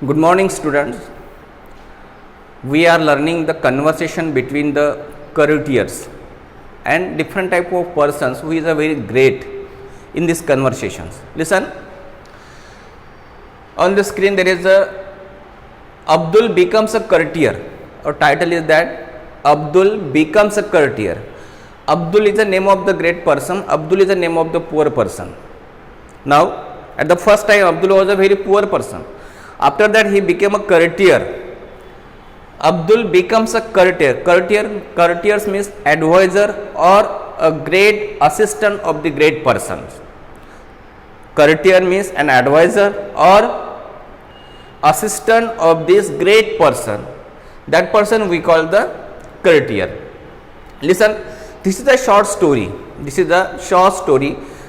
Good morning, students. We are learning the conversation between the courtiers and different type of persons who is a very great in these conversations. Listen. On the screen there is a Abdul becomes a courtier. Our title is that Abdul becomes a courtier. Abdul is the name of the great person. Abdul is the name of the poor person. Now, at the first time Abdul was a very poor person. After that he became a courtier. Abdul becomes a courtier. Courtiers means advisor or a great assistant of the great persons. Courtier means an advisor or assistant of this great person. That person we call the courtier. Listen, this is a short story.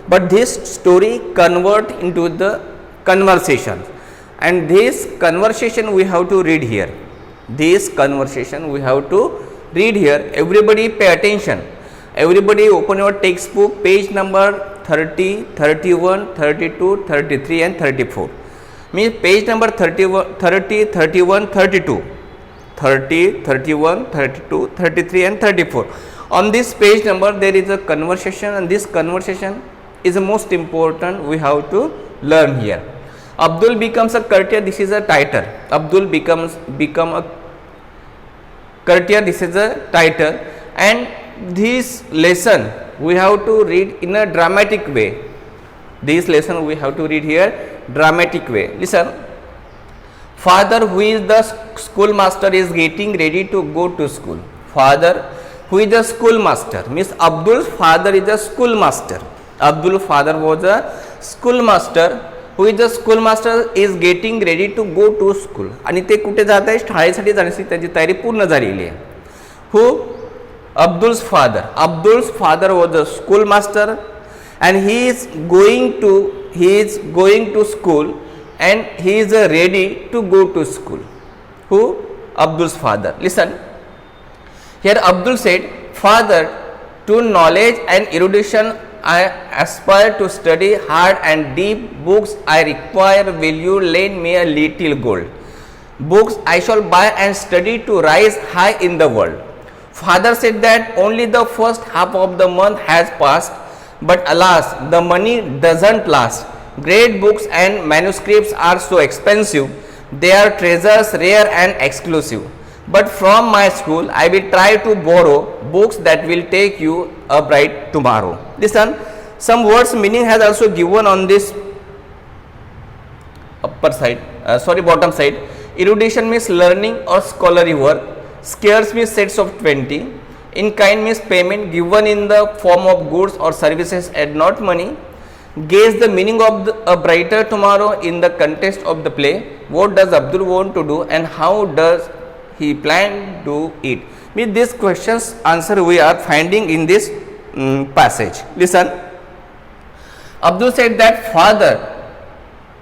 But this story convert into the conversation. And this conversation we have to read here. Everybody pay attention. Everybody open your textbook, page number 30, 31, 32, 33 and 34. Means page number 31, 30, 31, 32. 30, 31, 32, 33 and 34. On this page number there is a conversation, and this conversation is the most important we have to learn here. Abdul becomes a courtier. This is a title. Abdul become a courtier. This is a title, and this lesson we have to read in a dramatic way. Listen. Father, who is the schoolmaster, is getting ready to go to school. Father, who is the schoolmaster, means Abdul's father is a schoolmaster. Abdul's father was a schoolmaster. Who is the schoolmaster is getting ready to go to school. आणि ते कुठे जात आहे? शाळेसाठी जाण्याची त्याची तयारी पूर्ण झालेली आहे. Who? Abdul's father. Abdul's father was a schoolmaster, and he is going to school, and he is ready to go to school. Who? Abdul's father. Listen. Here Abdul said, "Father, to knowledge and erudition I aspire to study hard and deep books I require. Will you lend me a little gold? Books I shall buy and study to rise high in the world." Father said that only the first half of the month has passed, but alas, the money doesn't last. Great books and manuscripts are so expensive. They are treasures rare and exclusive. But from my school I will try to borrow books that will take you a bright tomorrow. Listen, some words meaning has also given on this bottom side. Erudition means learning or scholarly work. Scarce means sets of 20. In kind means payment given in the form of goods or services and not money. Gauge the meaning of a brighter tomorrow in the context of the play. What does Abdul want to do and how does he plan to it? With these questions answer we are finding in this passage. Listen. Abdul said that, "Father,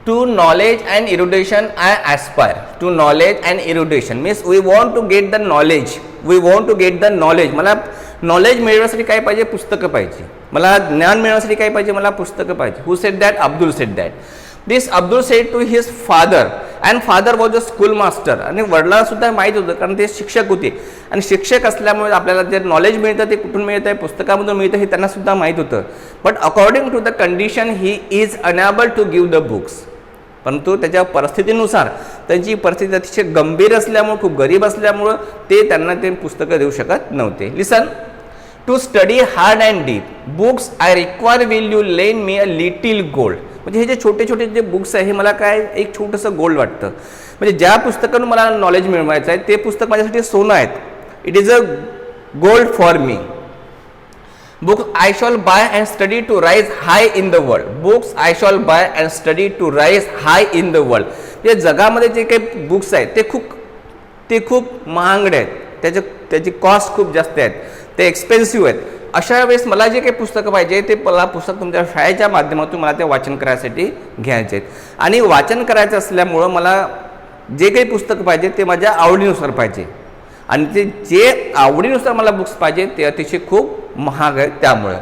to knowledge and erudition I aspire." To knowledge and erudition means we want to get the knowledge. मला knowledge मिळवण्यासाठी काय पाहिजे? पुस्तकं पाहिजे. मला ज्ञान मिळवण्यासाठी काय पाहिजे? मला पुस्तकं पाहिजे. Who said that? Abdul said that. This Abdul said to his father, and father was a schoolmaster. आणि वडिलांना सुद्धा माहीत होतं, कारण ते शिक्षक होते, आणि शिक्षक असल्यामुळे आपल्याला जे नॉलेज मिळतं ते कुठून मिळतं आहे? पुस्तकामधून मिळतं हे त्यांना सुद्धा माहीत होतं. But according to the condition he is unable to give the books. परंतु त्याच्या परिस्थितीनुसार त्यांची परिस्थिती अतिशय गंभीर असल्यामुळे, खूप गरीब असल्यामुळं ते त्यांना ते पुस्तकं देऊ शकत नव्हते. Listen. To study hard and deep books I require. Will you lend me a little gold. म्हणजे हे जे छोटे छोटे जे बुक्स आहे हे मला काय एक छोटंसं गोल्ड वाटतं. म्हणजे ज्या पुस्तकातून मला नॉलेज मिळवायचं आहे ते पुस्तक माझ्यासाठी सोनं आहेत. It is a gold for me. Books I shall buy and study to rise high in the world. Books I shall buy and study to rise high in the world. जे जगामध्ये जे काही बुक्स आहेत ते खूप महागडे आहेत. त्याची कॉस्ट खूप जास्त आहेत. ते एक्सपेन्सिव्ह आहेत. अशा वेळेस मला जे काही पुस्तकं पाहिजे ते मला पुस्तक तुमच्या शाळेच्या माध्यमातून मला ते वाचन करायसाठी घ्यायचे आहेत. आणि वाचन करायचं असल्यामुळं मला जे काही पुस्तक पाहिजे ते माझ्या आवडीनुसार पाहिजे. आणि ते जे आवडीनुसार मला बुक्स पाहिजे ते अतिशय खूप महाग आहे. त्यामुळे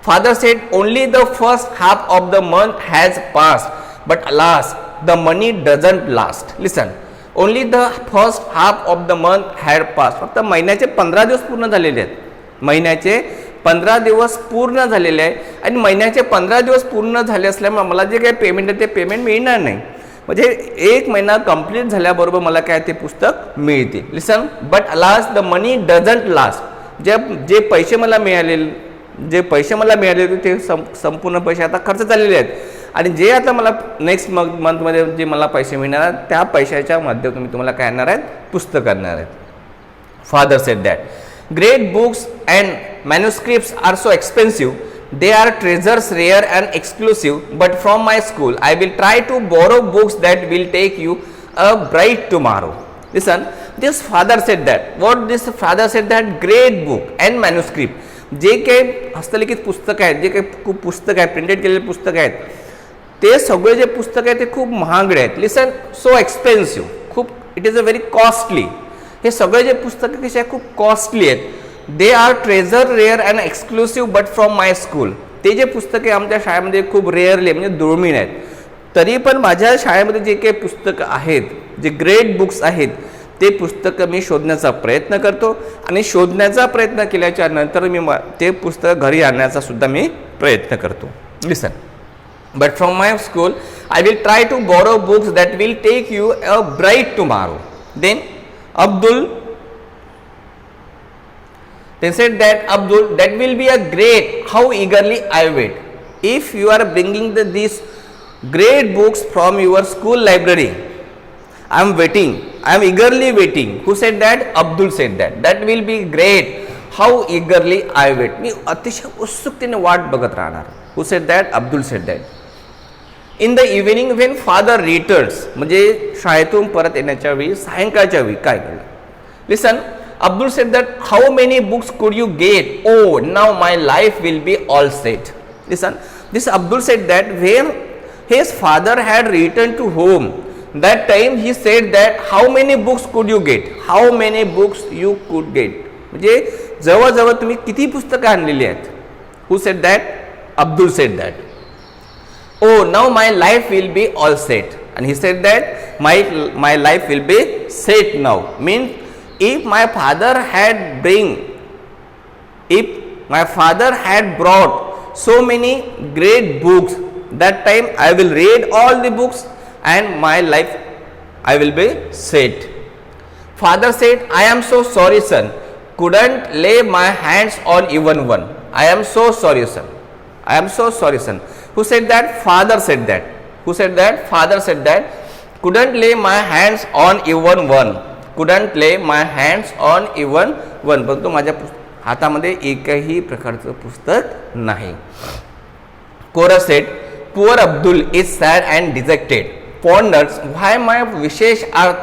father sed only the first half of the month has pass but alas the money doesn't last. Listen, only the first half of the month had passed. फक्त महिन्याचे 15 दिवस पूर्ण झालेले आहेत. महिन्याचे 15 दिवस पूर्ण झालेले आहे आणि महिन्याचे 15 दिवस पूर्ण झाले असल्यामुळे मला जे काही पेमेंट आहे ते पेमेंट मिळणार नाही. म्हणजे एक महिना कंप्लीट झाल्याबरोबर मला काय ते पुस्तक मिळते. Listen, but alas the money doesn't last. जे पैसे मला मिळालेले ते संपूर्ण पैसे आता खर्च झालेले आहेत आणि जे आता मला नेक्स्ट मंथमध्ये जे मला पैसे मिळणार आहेत त्या पैशाच्या माध्यमातून मी तुम्हाला काय आणणार आहेत, पुस्तक आणणार आहेत. Father sed that great books and manuscripts are so expensive. They are treasures rare and exclusive, but from my school I will try to borrow books that will take you a bright tomorrow. Listen, this father said that. What this father said that great book and manuscript, जे काही हस्तलिखित पुस्तक आहेत, जे काही खूप पुस्तक आहेत, प्रिंटेड केलेले पुस्तक आहेत, ते सगळे जे पुस्तक आहेत ते खूप महागडे आहेत. लिसन, सो एक्सपेन्सिव्ह, खूप it is a very costly. हे सगळे जे पुस्तकं कसे आहेत खूप कॉस्टली आहेत. They are treasurer rare and exclusive but from my school. ते जे पुस्तके आमच्या शाळेमध्ये खूप रेअरली म्हणजे दुर्मिळ आहेत, तरी पण माझ्या शाळेमध्ये जे काही पुस्तकं आहेत, जे ग्रेट बुक्स आहेत, ते पुस्तकं मी शोधण्याचा प्रयत्न करतो आणि शोधण्याचा प्रयत्न केल्याच्या नंतर मी ते पुस्तक घरी आणण्याचा सुद्धा मी प्रयत्न करतो. Listen, but from my school I will try to borrow books that will take you a bright tomorrow. Then Abdul they said that Abdul, that will be a great, how eagerly I wait. If you are bringing these great books from your school library, I am waiting, I am eagerly waiting. Who said that? Abdul said that. That will be great, how eagerly I wait. मी अतिशय उत्सुकतेने वाट बघत राहणार. Who said that? Abdul said that. In the evening when father returns, म्हणजे शाळेतून परत येण्याच्या वेळी सायंकाळच्या वेळी काय घडलं? Listen, Abdul said that how many books could you get? Oh, now my life will be all set. Listen, this Abdul said that when his father had returned to home, that time he said that how many books could you get? How many books you could get? म्हणजे जवळजवळ तुम्ही किती पुस्तकं आणलेली आहेत? Who said that? Abdul said that. Oh, now my life will be all set. And he said that my life will be set now. Means if my father had brought so many great books, that time I will read all the books and my life I will be set. Father said, I am so sorry son, couldn't lay my hands on even one. I am so sorry son. I am so sorry son. Who said that? Father said that. Who said that? Father said that. Couldn't lay my hands on even one. Couldn't lay my hands on even one. परंतु माझ्या हातामध्ये एकही प्रकारचं पुस्तक नाही. Chorus said, poor Abdul is sad and dejected. Ponders why my wishes are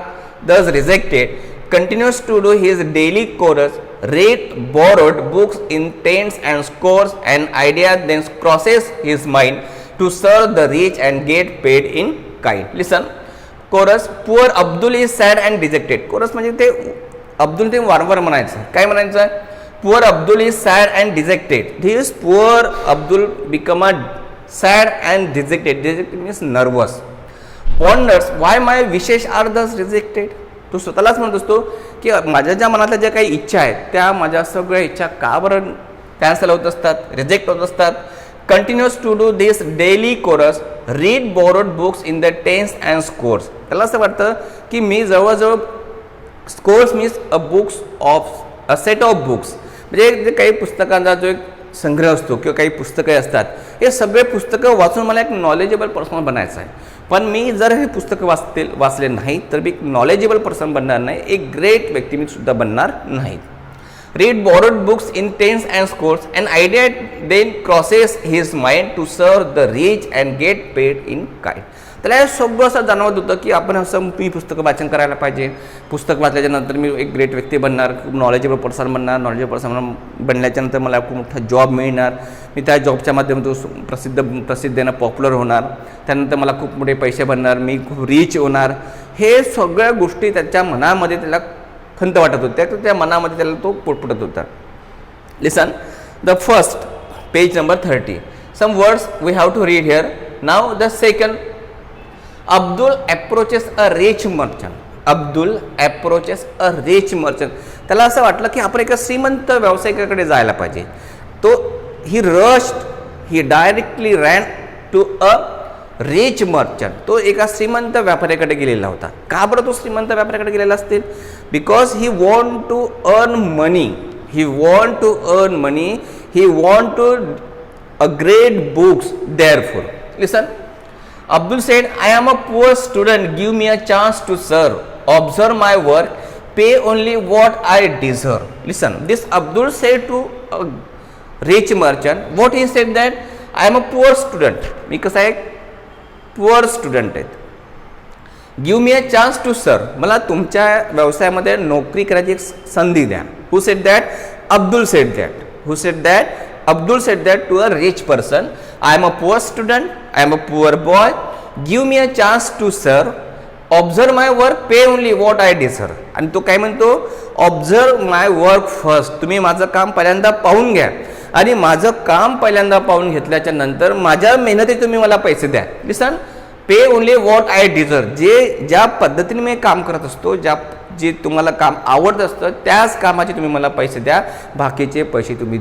thus rejected. Continues to do his daily chorus. Read borrowed books in tens and scores, and idea then crosses his mind to serve the rich and get paid in kind. Listen, chorus, poor Abdul is sad and dejected. Chorus म्हणजे ते अब्दुल ते वारंवार म्हणायचं. काय म्हणायचं? Poor Abdul is sad and dejected. This poor Abdul become a sad and dejected. Dejected means nervous. Ponders why my wishes are thus rejected. तो स्वतःलाच म्हणत असतो की माझ्या ज्या मनातल्या ज्या काही इच्छा आहेत त्या माझ्या सगळ्या इच्छा का बरं कॅन्सल होत असतात, रिजेक्ट होत असतात. Continuous to do this daily chores. Read borrowed books in the tens and scores. त्याला असं वाटतं की मी जवळजवळ scores means a books of a set of books, म्हणजे जे काही पुस्तकांचा जो एक संग्रह असतो किंवा काही पुस्तकं असतात, हे सगळे पुस्तकं वाचून मला एक नॉलेजेबल पर्सन बनायचं आहे. पण मी जर हे पुस्तकं वाचले नाही तर मी एक नॉलेजेबल पर्सन बनणार नाही, एक ग्रेट व्यक्ती मी सुद्धा बनणार नाही. Read borrowed books in tens and scores, and idea then crosses his mind to serve the rich and get paid in kind. त्याला हे सगळं असं जाणवत होतं की आपण असं मी पुस्तकं वाचन करायला पाहिजे. पुस्तक वाचल्याच्या नंतर मी एक ग्रेट व्यक्ती बनणार, खूप नॉलेजेबल पर्सन बनणार. नॉलेजेबल पर्सन बनल्याच्या नंतर मला खूप मोठा जॉब मिळणार. मी त्या जॉबच्या माध्यमातून प्रसिद्धीनं पॉप्युलर होणार. त्यानंतर मला खूप मोठे पैसे बनणार, मी खूप रिच होणार. हे सगळ्या गोष्टी त्याच्या मनामध्ये त्याला खंत वाटत होत्या, त्या मनामध्ये त्याला तो पुटपुटत होता. Listen, the first page number 30. Some words we have to read here. Now the second. Abdul approaches a rich merchant. Abdul approaches a rich merchant. त्याला असं वाटलं की आपण एका श्रीमंत व्यावसायिकाकडे जायला पाहिजे. तो ही directly ran to a rich merchant. तो एका श्रीमंत व्यापाऱ्याकडे गेलेला होता. का बरं तो श्रीमंत व्यापाऱ्याकडे गेलेला असतील? Because he want to earn money. He want to a great books. Therefore, listen, Abdul said, I am a poor student, give me a chance to serve, observe my work, pay only what I deserve. Listen, this Abdul said to a rich merchant. What he said? that I am a poor student. मी कसं आहे? poor student आहे. give me a chance to serve. मला तुमच्या व्यवसायामध्ये नोकरी करायची एक संधी द्या. Who said that? Abdul said that. Who said that? Abdul said that to a rich person. I am a poor student, I am a poor boy, give me a chance to serve, observe my work, pay only what I deserve. आणि तो काय म्हणतो? Observe माय work first. तुम्ही माझं काम पहिल्यांदा पाहून घ्या आणि माझं काम पहिल्यांदा पाहून घेतल्याच्या नंतर माझ्या मेहनती तुम्ही मला पैसे द्या. लिसन, पे ओनली वॉट आय डिझर्व. ज्या पद्धतीने मी काम करत असतो, जे तुम्हाला काम आवडत असतं त्याच कामाचे तुम्ही मला पैसे द्या. बाकीचे पैसे तुम्ही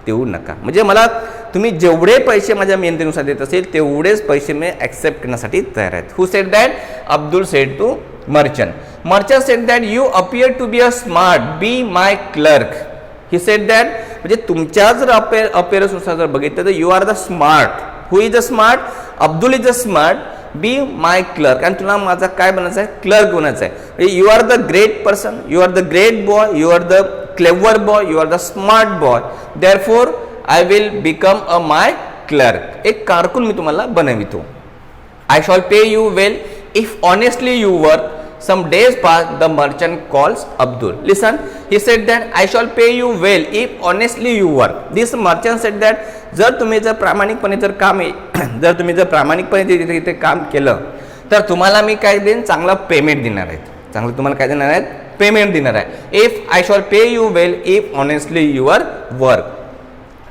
देऊ नका. म्हणजे मला तुम्ही जेवढे पैसे माझ्या मेहनतीनुसार देत असेल तेवढेच पैसे मी ॲक्सेप्ट करण्यासाठी तयार आहेत. Who said that? Abdul said to merchant. Merchant said that you appear to be a smart, be my clerk. He said that म्हणजे तुमच्या जर अपियरन्सनुसार जर बघितलं तर you are the smart. Who is the smart? Abdul is the smart, be my clerk. आणि तुला माझा काय बनायचं आहे? क्लर्क बनायचं आहे. You are the great person, you are the great boy, you are the clever boy, you are the smart boy, therefore I will become a my clerk. एक कारकून मी तुम्हाला बनवितो. I shall pay you well if honestly you work. Some days passed, the merchant calls Abdul. Listen, he said that I shall pay you well if honestly you work. This merchant said that जर तुम्ही प्रामाणिकपणे इथे काम केलं तर तुम्हाला मी काय देईन? चांगला पेमेंट देणार आहे. चांगलं तुम्हाला काय देणार आहेत? पेमेंट देणार आहे. If I shall pay you well if honestly your work.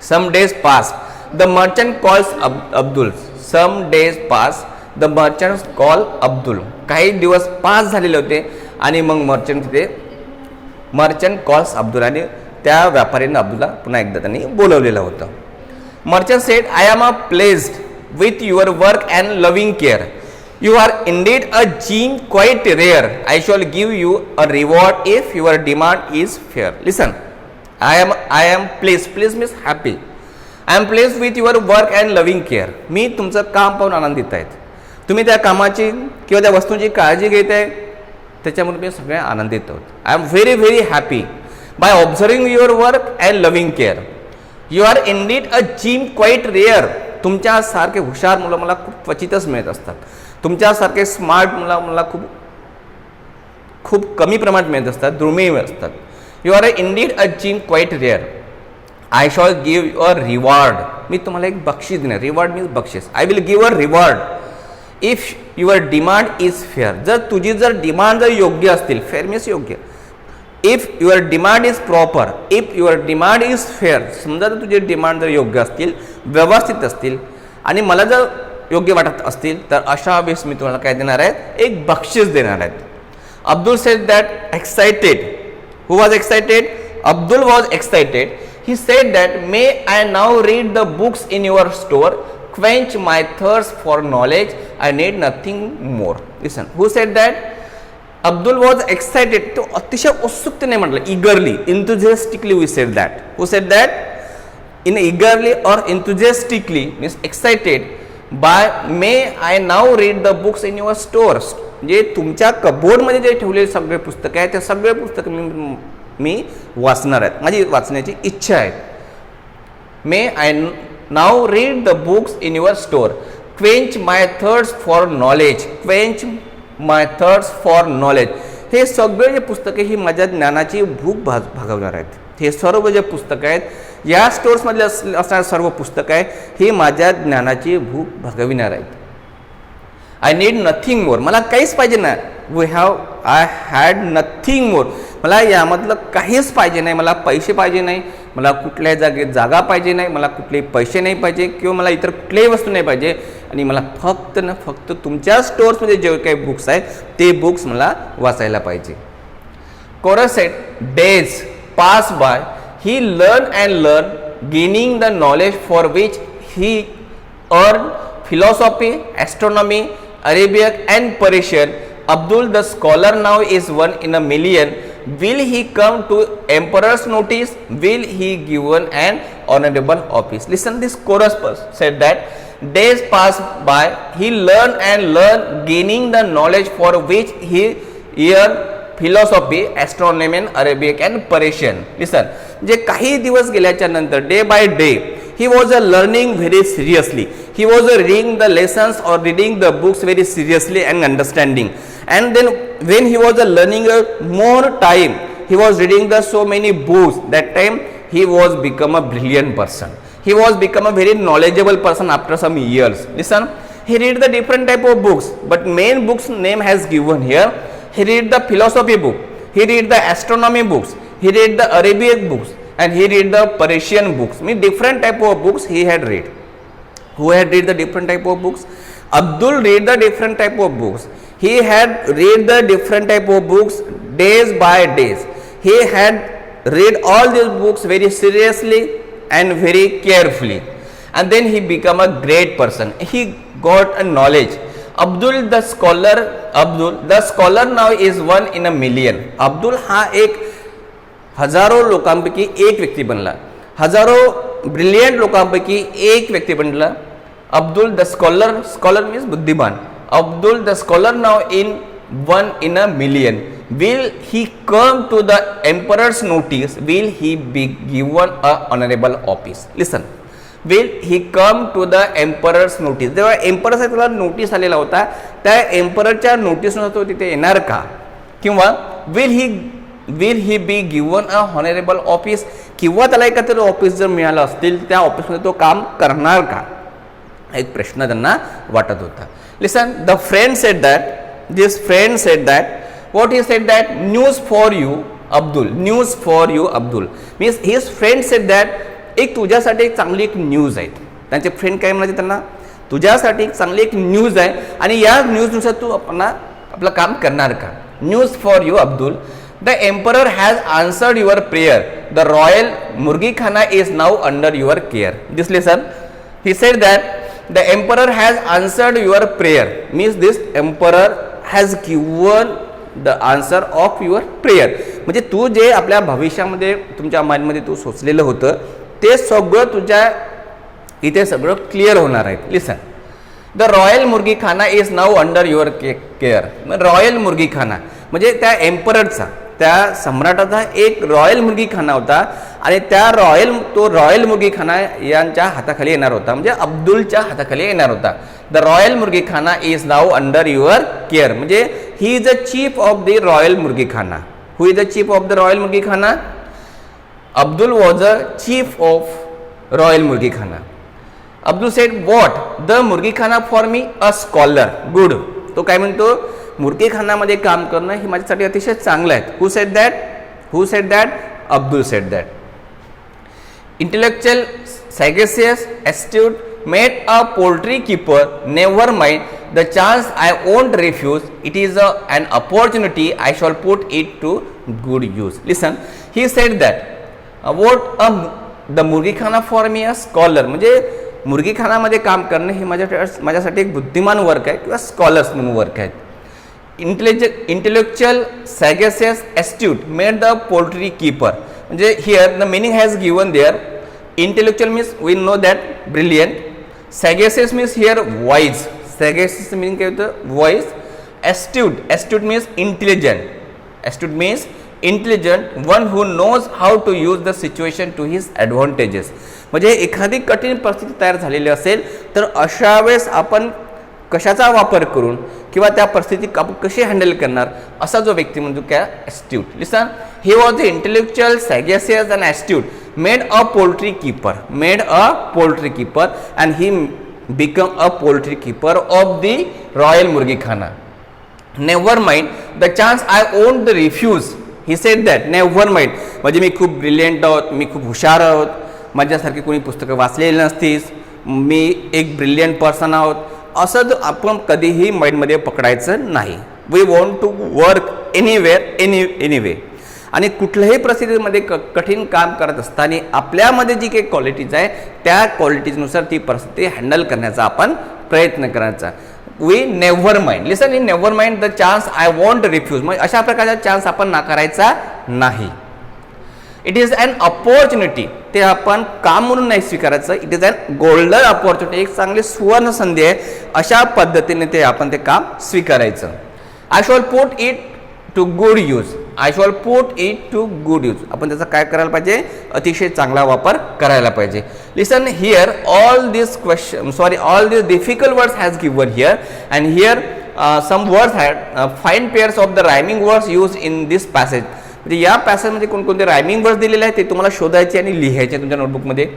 Some days pass, the merchant calls Abdul. Some days pass, the merchant call Abdul. काही दिवस पास झालेले होते आणि मग मर्चंट कॉल्स अब्दुल. आणि त्या व्यापाऱ्याने अब्दुलला पुन्हा एकदा त्यांनी बोलवलेलं होतं. Merchant said, I am pleased with your work and loving care. You are indeed a gem quite rare. I shall give you a reward if your demand is fair. Listen, I am pleased. Pleased means happy. I am pleased with your work and loving care. मी तुमचं काम पाहून आनंदित आहेत. तुम्ही त्या कामाची किंवा त्या वस्तूंची काळजी घेत आहे त्याच्यामुळे मी सगळे आनंदित आहोत. I am very very happy by observing your work and loving care. You are indeed a gem quite rare. तुमच्यासारखे हुशार मुलं मला खूप क्वचितच मिळत असतात. तुमच्यासारखे स्मार्ट मुलं मला खूप कमी प्रमाणात मिळत असतात, दुर्मिळ असतात. You are indeed a gem quite rare. I shall give you a reward. मी तुम्हाला एक बक्षीस देणार. रिवॉर्ड मीन्स बक्षीस. I will give a reward if your demand is fair. जर तुझी डिमांड जर योग्य असतील, फेअर मीन्स योग्य. If your demand is proper, if your demand is fair. समजा जर तुझे डिमांड जर योग्य असतील, व्यवस्थित असतील आणि मला जर योग्य वाटत असतील तर अशा वेळेस मी तुम्हाला काय देणार आहे? एक बक्षीस देणार आहेत. Abdul said that excited. Who was excited? Abdul was excited. He said that may I now read the books in your store, quench my thirst for knowledge, I need nothing more. Listen, who said that? Abdul was excited. तो अतिशय उत्सुकतेने म्हटलं, eagerly, enthusiastically we said that. Who said that? In eagerly or enthusiastically means excited. By may I now read the books in your stores. जे तुमच्या कबोर्डमध्ये जे ठेवलेले सगळे पुस्तकं आहेत, ते सगळे पुस्तक मी वाचणार आहेत. माझी वाचण्याची इच्छा आहे. May I now read the books in your store, quench my thirst for knowledge. Quench my thirst for knowledge. हे सगळे जे पुस्तके ही माझ्या ज्ञानाची भूक भागवणार आहेत. हे सर्व जे पुस्तकं आहेत, या स्टोर्समधले असणारे सर्व पुस्तकं आहे, ही माझ्या ज्ञानाची भूक भागविणार आहेत. आय नीड नथिंग मोर. मला काहीच पाहिजे नाही. I had nothing more. मला यामधलं काहीच पाहिजे नाही. मला पैसे पाहिजे नाही, मला कुठल्याही जागा पाहिजे नाही, मला कुठलेही पैसे नाही पाहिजे किंवा मला इतर कुठल्याही वस्तू नाही पाहिजे. आणि मला फक्त ना फक्त तुमच्या स्टोर्समध्ये जे काही बुक्स आहेत ते बुक्स मला वाचायला पाहिजे. Chorus said, days pass by, he learn and learn, gaining the knowledge for which he earn philosophy, astronomy, Arabic and Persian. Abdul the scholar now is one in a million. Will he come to emperor's notice? Will he given an honorable office? Listen, this chorus said that days passed by, he learned and learned, gaining the knowledge for which he earned philosophy, astronomy, Arabic and Persian. Listen, जे काही दिवस गेल्याच्या नंतर day by day he was learning very seriously. He was reading the lessons or reading the books very seriously and understanding. And then when he was learning more time, he was reading the so many books. That time he was become a brilliant person. He was become a very knowledgeable person after some years. Listen, he read the different type of books, but main books name has given here. He read the philosophy book. He read the astronomy books. He read the Arabic books. And he read the Persian books. Mean different type of books he had read. Who had read the different type of books? Abdul read the different type of books. He had read the different type of books days by days. He had read all these books very seriously and very carefully. And then he become a great person. He got a knowledge. Abdul the scholar now is one in a million. Abdul हा एक हजारो लोकांपैकी एक व्यक्ती बनला. हजारो brilliant लोकांपैकी एक व्यक्ती बनला. अब्दुल द स्कॉलर मीन्स बुद्धिमान. Abdul the scholar now in one in a million. Will he come to the emperor's notice? Will he be given a honourable office? Listen, will he come to the emperor's notice? जेव्हा एम्पररचा त्याला notice आलेला होता त्या एम्पररच्या नोटीसनुसार तो तिथे येणार का? किंवा will he be given a honourable office? किंवा त्याला एखादं ऑफिस जर मिळालं असतील त्या ऑफिसमध्ये तो काम करणार का? एक प्रश्न त्यांना वाटत होता. Listen, the friend said that, this friend said that, what he said that? News for you Abdul. News for you Abdul means his friend said that, एक तुझ्यासाठी एक चांगली एक न्यूज आहे. त्यांचे फ्रेंड काय म्हणायचे त्यांना? तुझ्यासाठी एक चांगली एक न्यूज आहे आणि या न्यूजनुसार तू आपलं काम करणार का? News for you Abdul. The emperor has answered your prayer. The royal murgikhana is now under your care. This listen, he said that the emperor has answered your prayer means this emperor has given the answer of your prayer. म्हणजे तू जे आपल्या भविष्यामध्ये तुमच्या माइंडमध्ये तू सोचलेलं होतं ते सगळं तुझ्या इथे सगळं क्लिअर होणार आहे. Listen, the royal murgikhana is now under your care. Royal murgikhana म्हणजे त्या एम्पररचा, त्या सम्राटाचा एक रॉयल मुर्गीखाना होता आणि त्या रॉयल मुर्गीखाना यांच्या हाताखाली येणार होता, म्हणजे अब्दुलच्या हाताखाली येणार होता. The royal murgikhana is now under your care म्हणजे he is the chief of the royal murgikhana. Who is the chief of the royal murgikhana? Abdul was a chief of Royal Murgikhana. Abdul said, what? The Murgikhana for me? A scholar. Good. तो काय म्हणतो? मुर्गीखानामध्ये काम करणं हे माझ्यासाठी अतिशय चांगलं आहे. Who said that? Who said that? Abdul said that. Intellectual, sagacious, astute, made a poultry keeper. Never mind the chance I won't refuse. It is an opportunity. I shall put it to good use. Listen, he said that. The murgikhana for me a scholar म्हणजे मुर्गीखानामध्ये काम करणं हे माझ्यासाठी एक बुद्धिमान work आहे किंवा स्कॉलर्स म्हणून वर्क आहे. Intellectual, sagacious, astute made the poultry keeper म्हणजे here the meaning has given there. Intellectual means we know that brilliant. Sagacious means here wise. Sagacious meaning काय होतं? Wise. Astute means intelligent. Astute means intelligent, one who knows how to use the situation to his advantages. म्हणजे एखादी कठीण परिस्थिती तयार झालेली असेल तर अशा वेळेस आपण कशाचा वापर करून किंवा त्या परिस्थिती आपण कशी हँडल करणार असा जो व्यक्ती म्हणजे काय? Astute. Listen, he was the intellectual, sagacious and astute, made a poultry keeper and he become a poultry keeper of the royal murgikhana. Never mind the chance I won't refuse. He said that. Never mind म्हणजे मी खूप brilliant आहोत, मी खूप हुशार आहोत, माझ्यासारखी कोणी पुस्तकं वाचलेली नसतीस, मी एक ब्रिलियंट पर्सन आहोत, असं आपण कधीही माइंडमध्ये पकडायचं नाही. We want to work anywhere anyway. आणि कुठल्याही परिस्थितीमध्ये कठीण काम करत असताना आपल्यामध्ये जी काही क्वालिटीज आहे त्या क्वालिटीजनुसार ती परिस्थिती हँडल करण्याचा आपण प्रयत्न करायचा. We never mind, listen, in never mind the chance I want refuse. मग अशा प्रकारचा चान्स आपण नाकारायचा नाही. इट इज अन अपॉर्च्युनिटी, ते आपण काम म्हणून नाही स्वीकारायचं. It is an golden opportunity, एक चांगली सुवर्ण संधी आहे. अशा पद्धतीने ते आपण ते काम स्वीकारायचं. I shall put it to good use. I shall put it to good use. आपण त्याचा काय करायला पाहिजे, अतिशय चांगला वापर करायला पाहिजे. Listen here all this question all this difficult words has given here and here some words had fine pairs of the rhyming words use in this passage. म्हणजे या पॅसेजमध्ये कोणकोणते रायमिंग वर्ड्स दिलेले आहेत ते तुम्हाला शोधायचे आणि लिहायचे तुमच्या नोटबुकमध्ये.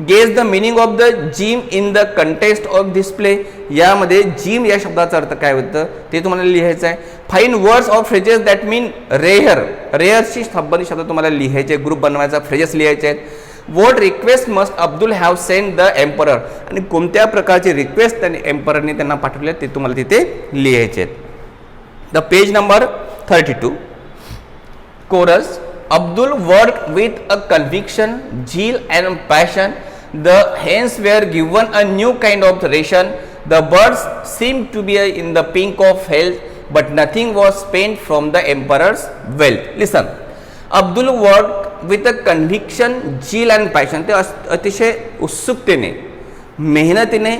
Guess the meaning of the gym in the contest of display. यामध्ये जिम या शब्दाचा अर्थ काय होतं ते तुम्हाला लिहायचं आहे. Fine words of phrases that mean rare. रेअरशी संबंधित शब्द तुम्हाला लिहायचे, ग्रुप बनवायचा, फ्रेजेस लिहायचे आहेत. What request must Abdul have send the emperor. आणि कोणत्या प्रकारची रिक्वेस्ट त्यांनी एम्पररने त्यांना पाठवले ते तुम्हाला तिथे लिहायचे आहेत. The page number 32. Chorus. Abdul worked with a conviction, zeal and passion. The hens were given a new kind of ration. The birds seemed to be in the pink of health, but nothing was spent from the emperor's wealth. Listen. Abdul worked with a conviction, zeal and passion. ते अतिशय उत्सुकतेने, मेहनतीने,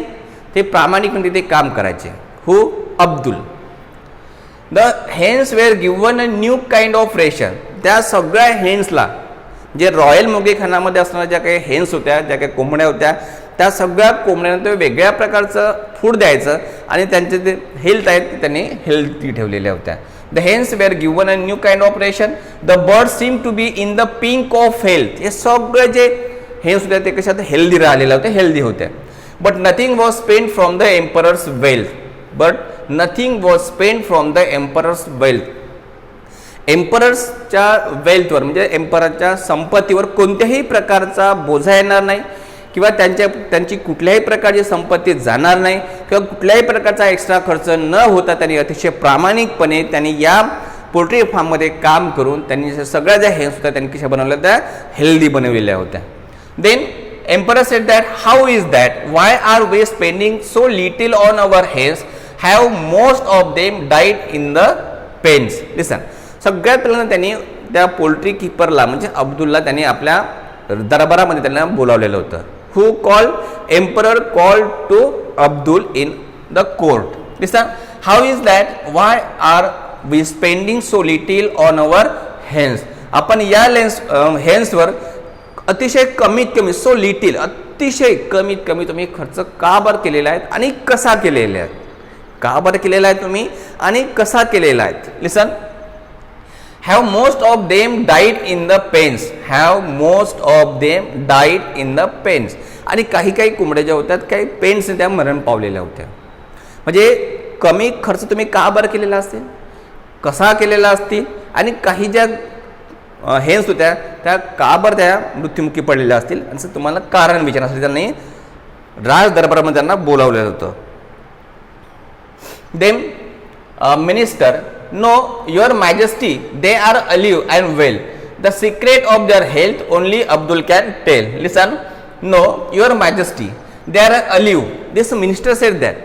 ते प्रामाणिकपणे ते काम करायचे. Who? Abdul. The hens were given a new kind of ration. त्या सगळ्या हेन्सला, जे रॉयल मोगेखानामध्ये असणाऱ्या ज्या काही हेन्स होत्या, ज्या काही कोंबड्या होत्या, त्या सगळ्या कोंबड्यांना ते वेगळ्या प्रकारचं फूड द्यायचं आणि त्यांचे जे हेल्थ आहेत ते त्यांनी हेल्थी ठेवलेल्या होत्या. The hens were given a new kind of ration. The bird seem to be in the pink of health. हे सगळे जे हेन्स होत्या ते कशात हेल्दी राहिलेल्या होत्या, हेल्दी होत्या. But nothing was spend from the emperor's wealth. But nothing was spend from the emperor's wealth. एम्परर्सच्या वेल्थवर म्हणजे एम्पररच्या संपत्तीवर कोणत्याही प्रकारचा बोजा येणार नाही किंवा त्यांची कुठल्याही प्रकारची संपत्ती जाणार नाही किंवा कुठल्याही प्रकारचा एक्स्ट्रा खर्च न होता त्यांनी अतिशय प्रामाणिकपणे त्यांनी या पोल्ट्री फार्ममध्ये काम करून त्यांनी सगळ्या ज्या हेन्स होत्या त्यांनी कशा बनवल्या त्या हेल्दी बनवलेल्या होत्या. Then emperor said that how is that why are we spending so little on our hens have most of them died in the pens. Listen. सगळ्यात पहिल्यांदा त्यांनी त्या पोल्ट्री किपरला म्हणजे अब्दुलला त्यांनी आपल्या दरबारामध्ये त्यांना बोलावलेलं होतं. Who call emperor call to Abdul in the court. Listen. How is that why are we spending so little on our hens. आपण या हेन्सवर अतिशय कमीत कमी, सो लिटिल, अतिशय कमीत कमी तुम्ही खर्च का बरं केलेला आहे आणि कसा केलेला आहे, का बरं केलेला आहे तुम्ही आणि कसा केलेला आहे. Listen. Have most of them died in the pens. Have most of them died in the pens. आणि काही काही कोंबड्या ज्या होत्या काही पेन्स त्या मरण पावलेल्या होत्या. म्हणजे कमी खर्च तुम्ही का बरं केलेला असेल, कसा केलेला असतील आणि काही ज्या हेन्स होत्या त्या का बरं त्या मृत्युमुखी पडलेल्या असतील असं तुम्हाला कारण विचारण्यासाठी त्यांनी राज दरबारामध्ये त्यांना बोलावलेलं होतं. Them minister. No, your majesty, they are alive and well. The secret of their health only Abdul can tell. Listen. No, your majesty, they are alive. This minister said that.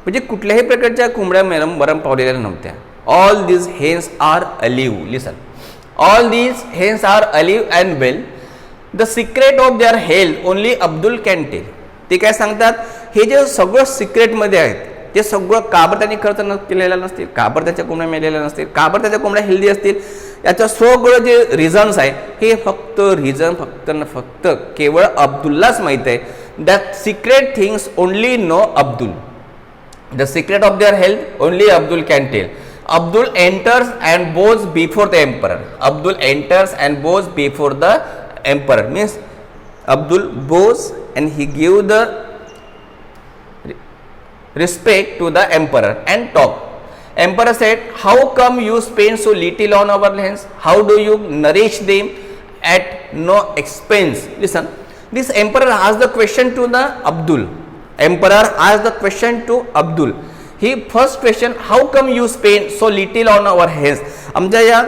म्हणजे कुठल्याही प्रकारच्या कोंबड्या मरण पावलेल्या नव्हत्या. All these hens are alive. Listen. All these hens are alive and well. The secret of their health only Abdul can tell. ते काय सांगतात, हे जे सगळं सिक्रेटमध्ये आहेत ते सगळं काबर त्यांनी खर्च केलेला नसतील, काबर त्याच्या कोंबड्या मेलेल्या नसतील, काबर त्याच्या कोंबड्या हेल्दी असतील, याचं सगळं जे रिझन्स आहे हे फक्त फक्त केवळ अब्दुल्लाच माहीत आहे. That secret things only know Abdul. The secret of their health only Abdul can tell. Abdul enters and bows before the emperor. Abdul enters and bows before the emperor. Means Abdul bows and he give the respect to the emperor and talk. Emperor said, how come you spend so little on our lands? How do you nourish them at no expense? Listen, this emperor asked the question to the Abdul. Emperor asked the question to Abdul. He first question, how come you spend so little on our hens? आमच्या या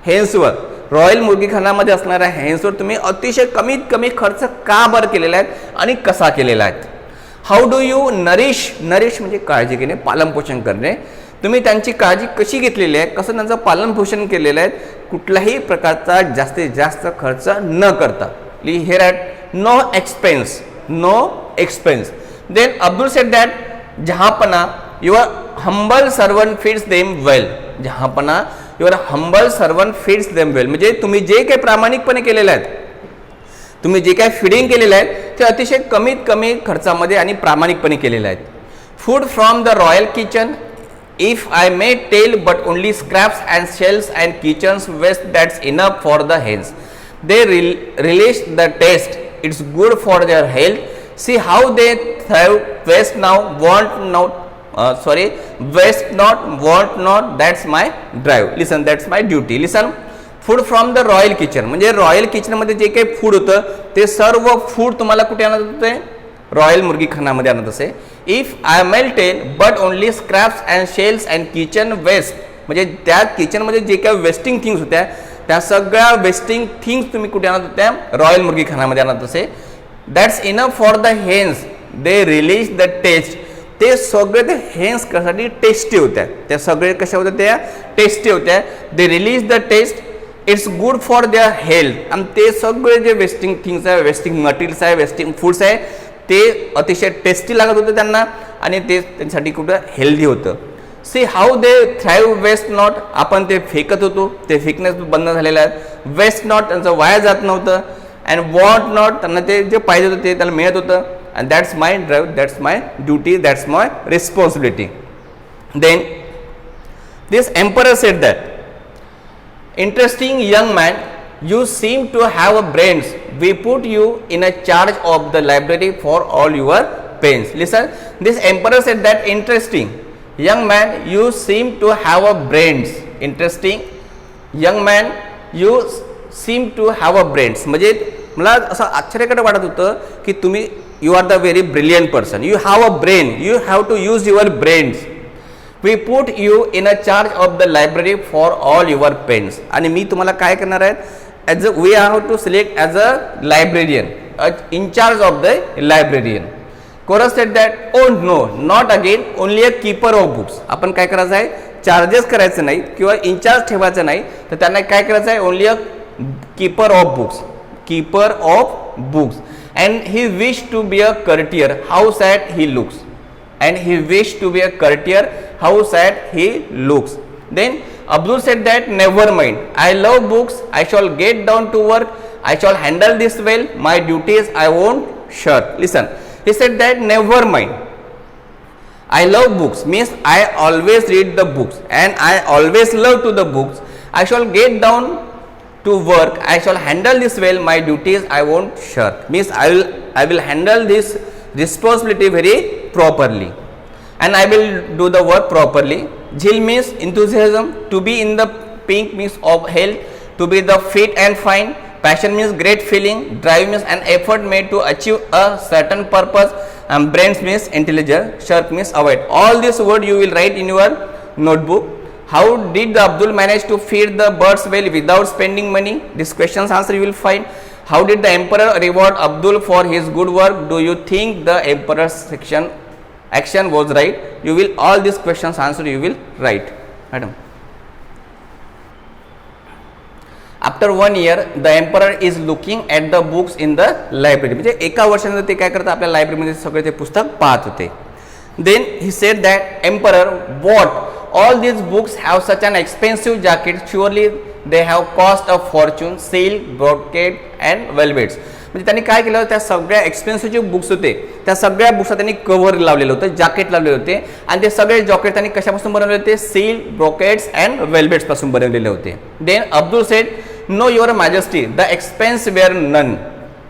हेन्सवर, royal मुर्गीखानामध्ये असणाऱ्या हेन्सवर तुम्ही अतिशय कमीत कमी खर्च का बरं केलेला आहे आणि कसा केलेला आहे? How do you nourish, nourish म्हणजे काळजी घेणे, पालनपोषण करणे. तुम्ही त्यांची काळजी कशी घेतलेली आहे, कसं त्यांचं पालनपोषण केलेलं आहे, कुठल्याही प्रकारचा जास्तीत जास्त खर्च न करता. Here at no expense, no expense. Then Abdul said that जहापना your humble servant feeds them well. जहापना your humble servant feeds them well म्हणजे तुम्ही जे काही प्रामाणिकपणे केलेलं आहे, तुम्ही जे काही फिडिंग केलेलं आहे ते अतिशय कमीत कमी खर्चामध्ये आणि प्रामाणिकपणे केलेलं आहे. Food from the royal kitchen, if I may tell, but only scraps and shells and kitchen's waste, that's enough for the hens. They relish the taste, it's good for their health. See how they thrive. Waste now, want not, waste not, want not, that's my drive. Listen, that's my duty. Listen, food from the royal kitchen म्हणजे royal किचनमध्ये जे काही food होतं ते serve food तुम्हाला कुठे आणत होते? रॉयल मुर्गीखानामध्ये आणत असे. If I may tell but only scraps and shells and kitchen waste म्हणजे त्या किचनमध्ये जे काही वेस्टिंग थिंग्स होत्या त्या सगळ्या वेस्टिंग थिंग्स तुम्ही कुठे आणत होत्या? रॉयल मुर्गीखानामध्ये आणत असे. That's enough for the hens, they release the taste. ते सगळे ते हेन्स कशासाठी? टेस्टी होत्या. त्या सगळे कशा होत्या? त्या टेस्टी होत्या. They release the taste, it's good for their health. आणि ते सगळे जे वेस्टिंग थिंग्स आहे, वेस्टिंग मटेरियल्स आहे, वेस्टिंग फूड्स आहे ते अतिशय टेस्टी लागत होतं त्यांना आणि ते त्यांच्यासाठी कुठं हेल्दी होतं. See how they thrive waste not. आपण ते फेकत होतो, ते फेकण्यास बंद झालेलं आहे. वेस्ट नॉट त्यांचं वाया जात नव्हतं. अँड वॉन्ट नॉट त्यांना ते जे पाहिजे होतं ते त्याला मिळत होतं. And that's my drive, that's my duty, that's my responsibility. Then this emperor said that interesting young man, you seem to have a brains. We put you in a charge of the library for all your pains. Listen, this emperor said that interesting young man, you seem to have a brains. Interesting young man, you seem to have a brains म्हणजे मला असं आश्चर्यकारक वाटत होतं की तुम्ही you are the very brilliant person. You have a brain, you have to use your brains. We put you in a charge of the library for all your pens. आणि मी तुम्हाला काय करणार आहे? As a we are to select as a librarian, in charge of the librarian. Chorus said that oh no not again, only a keeper of books. आपण काय करायचं आहे? Charges करायचं नाही किंवा इन्चार्ज ठेवायचं नाही, तर त्यांना काय करायचं आहे? Only a keeper of books, keeper of books. And he wish to be a courtier, how sad he looks. And he wished to be a courtier, how sad he looks. Then Abdul said that never mind, I love books, I shall get down to work, I shall handle this well, my duties I won't shirk. Listen, he said that never mind, I love books means I always read the books and I always love to the books. I shall get down to work, I shall handle this well, my duties I won't shirk means I will handle this responsibility very properly and I will do the work properly. Zeal means enthusiasm, to be in the pink means of health, to be the fit and fine. Passion means great feeling, drive means an effort made to achieve a certain purpose, and brains means intelligence, shirk means avoid. All this word you will write in your notebook. How did the Abdul manage to feed the birds well without spending money? This question's answer you will find. How did the emperor reward Abdul for his good work? Do you think the emperor's action was right? You will all these questions answer you will write. Madam. After 1 year, the emperor is looking at the books in the library. म्हणजे एका वर्षानंतर ते काय करतात? आपल्या लायब्ररीमध्ये सगळे ते पुस्तक पाहत होते. Then he said that emperor, what? All these books have such an expensive jacket. Surely they have cost a fortune, silk, brocade and velvets. म्हणजे त्यांनी काय केलं? त्या सगळ्या एक्सपेन्सिव्ह जे बुक्स होते त्या सगळ्या बुक्सला त्यांनी कव्हर लावलेलं होतं, जॅकेट लावलेले होते आणि ते सगळे जॅकेट त्यांनी कशापासून बनवले होते? सिल्क, ब्रोकेड्स अँड वेल्वेट्स पासून बनवलेले होते. Then Abdul said, no your majesty, the expense were none.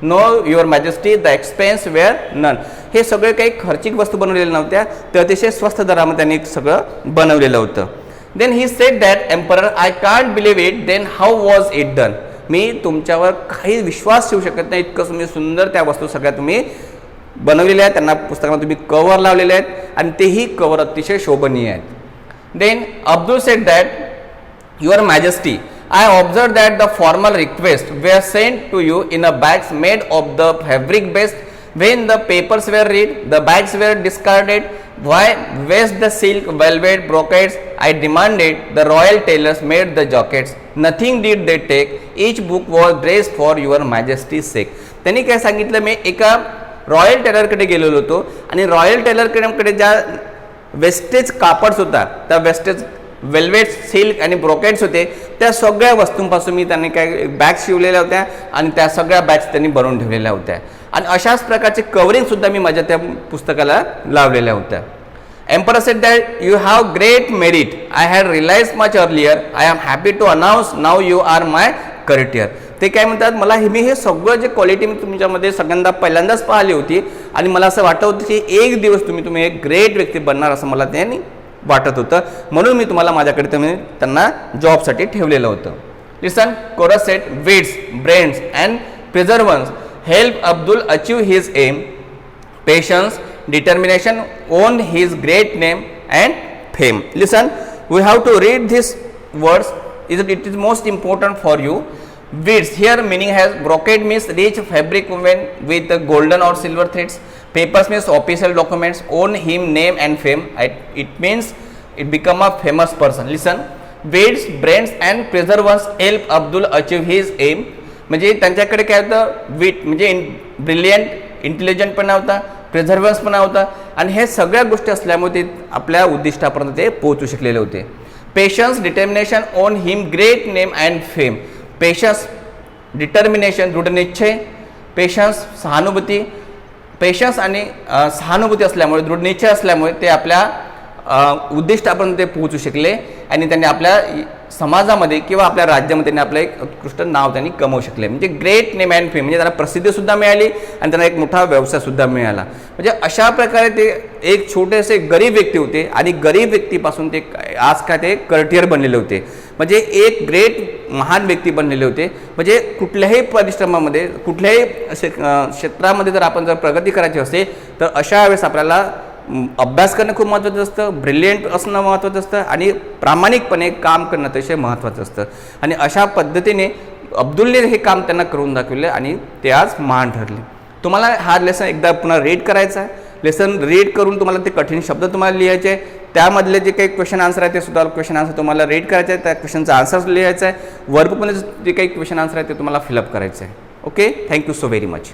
No your majesty, the expense were none. हे सगळे काही खर्चिक वस्तू बनवलेल्या नव्हत्या, ते अतिशय स्वस्त दरामध्ये त्यांनी सगळं बनवलेलं होतं. Then he said that emperor, I can't believe it. Then how was it done. मी तुमच्यावर काही विश्वास ठेवू शकत नाही, इतकं तुम्ही सुंदर त्या वस्तू सगळ्या तुम्ही बनवलेले आहेत, त्यांना पुस्तकाला तुम्ही कव्हर लावलेले आहेत आणि तेही कव्हर अतिशय शोभनीय आहेत. Then Abdul said that your majesty I observed that the formal requests were sent to you in a bags made of the fabric based. When the papers were read, the bags were discarded. Why waste the silk, velvet, brocades? I demanded. The royal tailors made the jackets. Nothing did they take. Each book was dressed for your majesty's sake. त्यांनी काय सांगितलं, मी एका royal टेलरकडे गेलेलो होतो आणि royal टेलरकडे ज्या wastage कापड्स होता, त्या वेस्टेज वेल्वेट, सिल्क आणि ब्रोकेड्स होते, त्या सगळ्या वस्तूंपासून मी त्यांनी काय बॅग्स शिवलेल्या होत्या आणि त्या सगळ्या बॅग्स त्यांनी बनवून ठेवलेल्या होत्या आणि अशाच प्रकारचे कवरिंगसुद्धा मी माझ्या त्या पुस्तकाला लावलेल्या होत्या. Emperor said that you have great merit. I had realized much earlier. I am happy to announce now you are my courtier. ते काय म्हणतात, मला मी हे सगळं जे क्वालिटी मी तुमच्यामध्ये सगळ्यांदा पहिल्यांदाच पाहिली होती आणि मला असं वाटत होतं की एक दिवस तुम्ही एक ग्रेट व्यक्ती बनणार असं मला त्यांनी वाटत होतं, म्हणून मी तुम्हाला माझ्याकडे त्यांना जॉबसाठी ठेवलेलं होतं. Listen, chorus set weeds, brains and perseverance help Abdul achieve his aim. Patience, determination owned his great name and fame. Listen, we have to read these words. It is most important for you. Weeds, here meaning has brocade means rich fabric woven with golden or silver threads. Papers means official documents. Own him name and fame. It means it become a famous person. Listen, weeds, brands and preservers help Abdul achieve his aim. म्हणजे त्यांच्याकडे काय होतं, वीट म्हणजे brilliant, intelligent पण होता, प्रिझर्वन्स पण होता आणि हे सगळ्या गोष्टी असल्यामुळे ते आपल्या उद्दिष्टापर्यंत ते पोहोचू शकलेले होते. Patience, determination on him great name and fame. Patience, determination दृढनिश्चय, पेशन्स सहानुभूती, पेशन्स आणि सहानुभूती असल्यामुळे, दृढनिश्चय असल्यामुळे ते आपल्या उद्दिष्टापर्यंत ते पोहोचू शकले आणि त्यांनी आपल्या समाजामध्ये किंवा आपल्या राज्यामध्ये त्यांनी आपलं एक उत्कृष्ट नाव त्यांनी कमवू शकले. म्हणजे ग्रेट नेम अँड फेम, म्हणजे त्यांना प्रसिद्धीसुद्धा मिळाली आणि त्यांना एक मोठा व्यवसायसुद्धा मिळाला. म्हणजे अशा प्रकारे ते एक छोटेसे गरीब व्यक्ती होते आणि गरीब व्यक्तीपासून ते आज काय ते कर्टियर बनलेले होते, म्हणजे एक ग्रेट महान व्यक्ती बनलेले होते. म्हणजे कुठल्याही परिश्रमामध्ये, कुठल्याही क्षेत्रामध्ये जर आपण प्रगती करायची असेल तर अशा वेळेस आपल्याला अभ्यास करणं खूप महत्त्वाचं असतं, ब्रिलियंट असणं महत्त्वाचं असतं आणि प्रामाणिकपणे काम करणं अतिशय महत्त्वाचं असतं. आणि अशा पद्धतीने अब्दुलने हे काम त्यांना करून दाखवले आणि ते आज महान ठरले. तुम्हाला हा लेसन एकदा पुन्हा रीड करायचा आहे. लेसन रीड करून तुम्हाला ते कठीण शब्द तुम्हाला लिहायचे आहे, त्यामधले जे काही क्वेश्चन आन्सर आहे ते सुद्धा क्वेश्चन आन्सर तुम्हाला रीड करायचे आहे, त्या क्वेश्चनचा आन्सर लिहायचा आहे. वर्कबुकमध्ये जे काही क्वेश्चन आन्सर आहे ते तुम्हाला फिलअप करायचं आहे. Okay, thank you so very much.